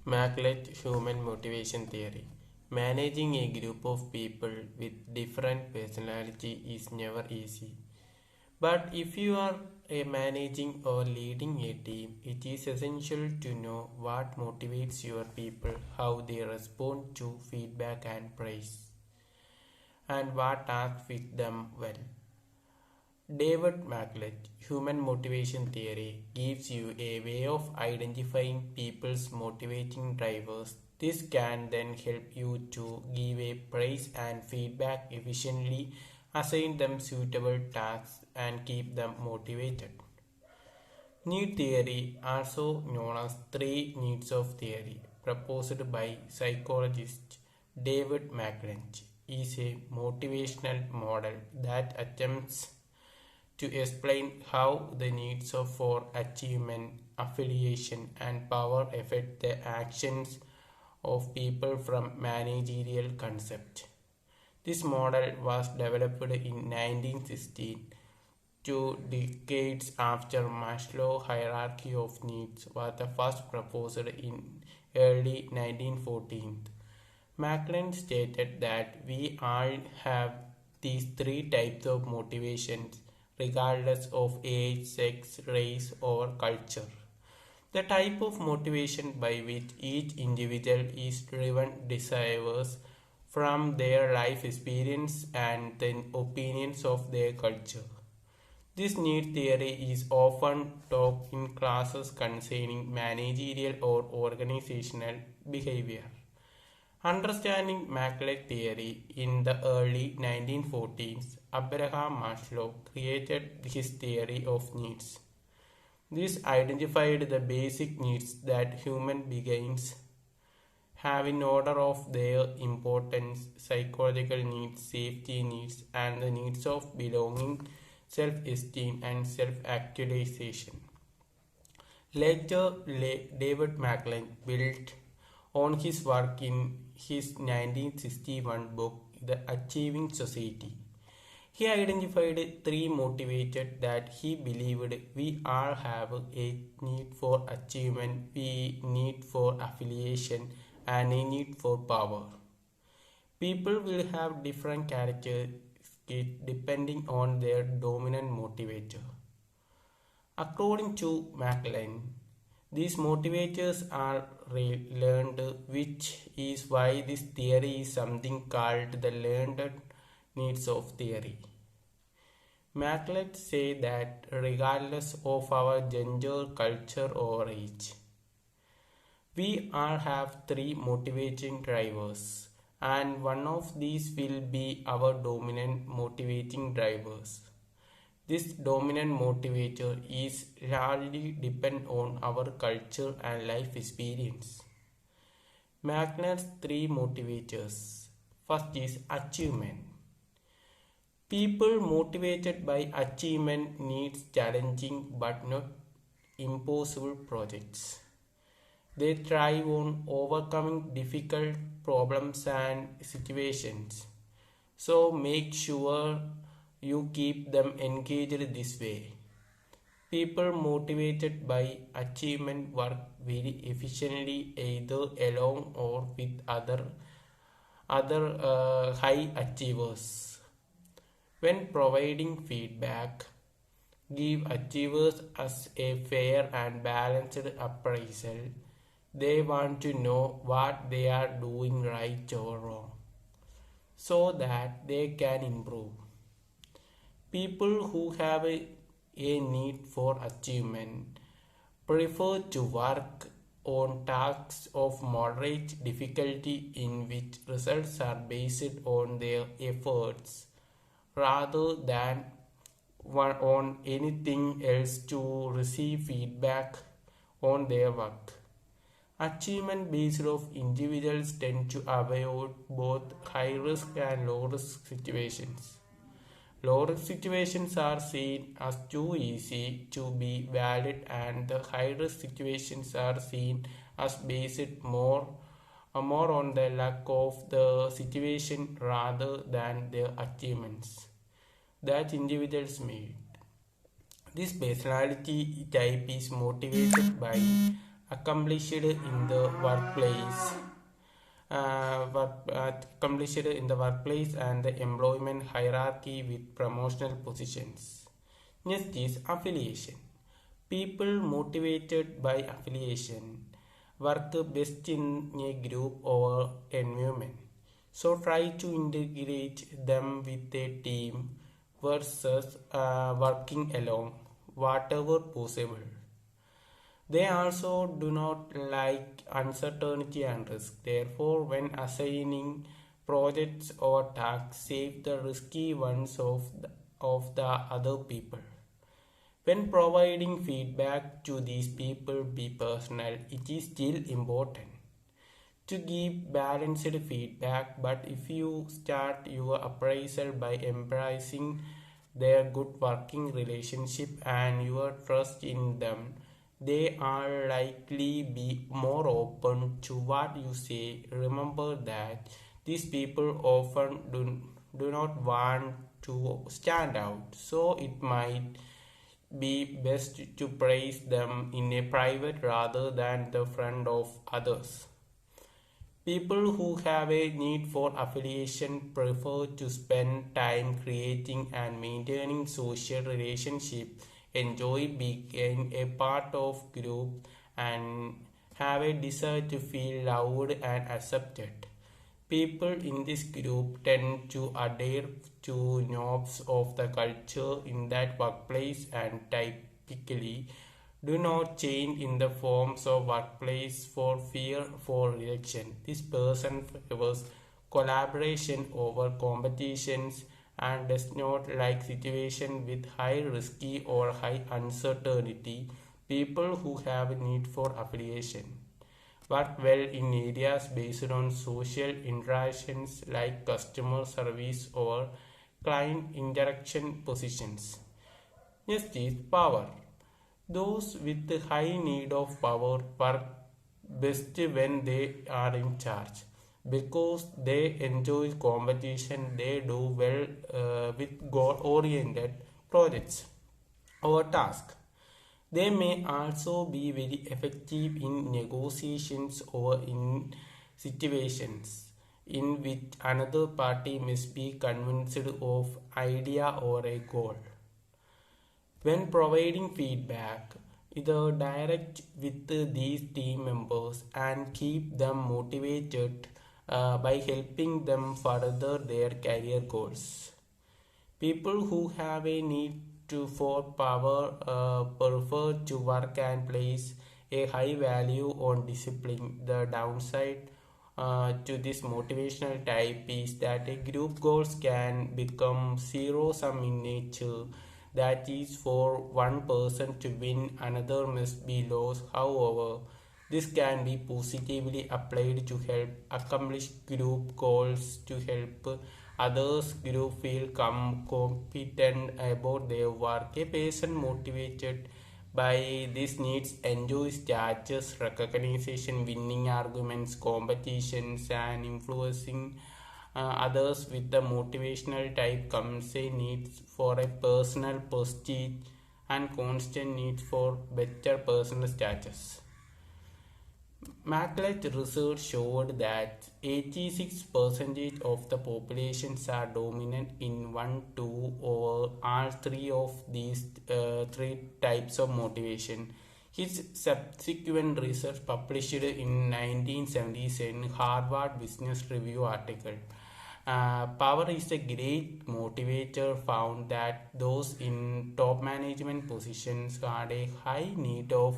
Maclet Human Motivation Theory. Managing a group of people with different personality is never easy. But if you are managing or leading a team, it is essential to know what motivates your people, how they respond to feedback and praise, and what tasks fit them well. David Maclet, Human Motivation Theory, gives you a way of identifying people's motivating drivers. This can then help you to give a praise and feedback efficiently, assign them suitable tasks, and keep them motivated. Need theory, also known as three needs of theory, proposed by psychologist David Maclet, is a motivational model that attempts to explain how the needs for achievement, affiliation, and power affect the actions of people from managerial concept. This model was developed in 1916, 2 decades after Maslow's hierarchy of needs was the first proposed in early 1914. Macklin stated that we all have these three types of motivations regardless of age, sex, race, or culture. The type of motivation by which each individual is driven differs from their life experience and the opinions of their culture. This need theory is often taught in classes concerning managerial or organizational behavior. Understanding Maclet theory in the early 1940s, Abraham Maslow created his theory of needs. This identified the basic needs that human beings have in order of their importance: psychological needs, safety needs, and the needs of belonging, self-esteem, and self-actualization. Later, David Macklin built on his work in his 1961 book, The Achieving Society. He identified three motivators that he believed we all have: a need for achievement, a need for affiliation, and a need for power. People will have different characteristics depending on their dominant motivator. According to Macklin, these motivators are learned, which is why this theory is something called the learned needs of theory. Maclet say that regardless of our gender, culture, or age, we all have three motivating drivers, and one of these will be our dominant motivating drivers. This dominant motivator is largely depend on our culture and life experience. Maclet's three motivators. First is achievement. People motivated by achievement needs challenging but not impossible projects. They thrive on overcoming difficult problems and situations. So make sure you keep them engaged this way. People motivated by achievement work very efficiently either alone or with other high achievers. When providing feedback, give achievers as a fair and balanced appraisal. They want to know what they are doing right or wrong so that they can improve. People who have a need for achievement prefer to work on tasks of moderate difficulty in which results are based on their efforts rather than on anything else to receive feedback on their work. Achievement based of individuals tend to avoid both high risk and low risk situations. Low risk situations are seen as too easy to be valid, and the high risk situations are seen as based more on the luck of the situation rather than their achievements that individuals made. This personality type is motivated by accomplished in the workplace accomplished in the workplace and the employment hierarchy with promotional positions. Next is affiliation. People motivated by affiliation work best in a group or environment. So try to integrate them with a team versus working alone, whatever possible. They also do not like uncertainty and risk. Therefore, when assigning projects or tasks, save the risky ones of the other people. When providing feedback to these people, be personal. It is still important to give balanced feedback, but if you start your appraisal by embracing their good working relationship and your trust in them, they are likely be more open to what you say. Remember that these people often do not want to stand out, so it might be best to praise them in a private rather than the front of others. People who have a need for affiliation prefer to spend time creating and maintaining social relationships, enjoy being a part of group, and have a desire to feel loved and accepted. People in this group tend to adhere to norms of the culture in that workplace and typically do not change in the forms of workplace for fear for rejection. This person favors collaboration over competitions and does not like situations with high risky or high uncertainty. People who have a need for affiliation work well in areas based on social interactions like customer service or client interaction positions. Next is power. Those with high need of power work best when they are in charge. Because they enjoy competition, they do well with goal-oriented projects or tasks. They may also be very effective in negotiations or in situations in which another party must be convinced of idea or a goal. When providing feedback, either direct with these team members and keep them motivated by helping them further their career goals. People who have a need for power prefer to work and place a high value on discipline. The downside to this motivational type is that a group goals can become zero sum in nature. That is, for one person to win, another must be lost. However, this can be positively applied to help accomplish group goals, to help others group feel competent about their work. A person motivated by these needs enjoys status, recognition, winning arguments, competitions, and influencing others. With the motivational type comes a need for a personal prestige and constant need for better personal status. Maclet research showed that 86% of the populations are dominant in one, two, or all three of these three types of motivation. His subsequent research published in 1977 Harvard Business Review article. Power is a great motivator found that those in top management positions had a high need of.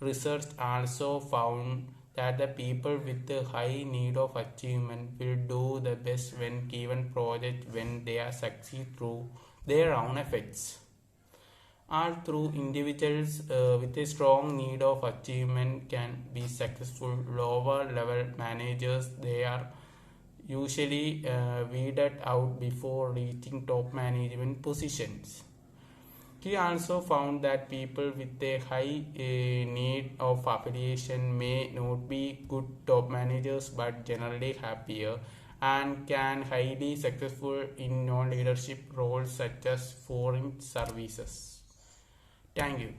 Research also found that the people with a high need of achievement will do the best when given project when they are succeed through their own efforts. All through individuals with a strong need of achievement can be successful. Lower level managers, they are usually weeded out before reaching top management positions. He also found that people with a high need of affiliation may not be good top managers but generally happier and can highly successful in non-leadership roles such as foreign services. Thank you.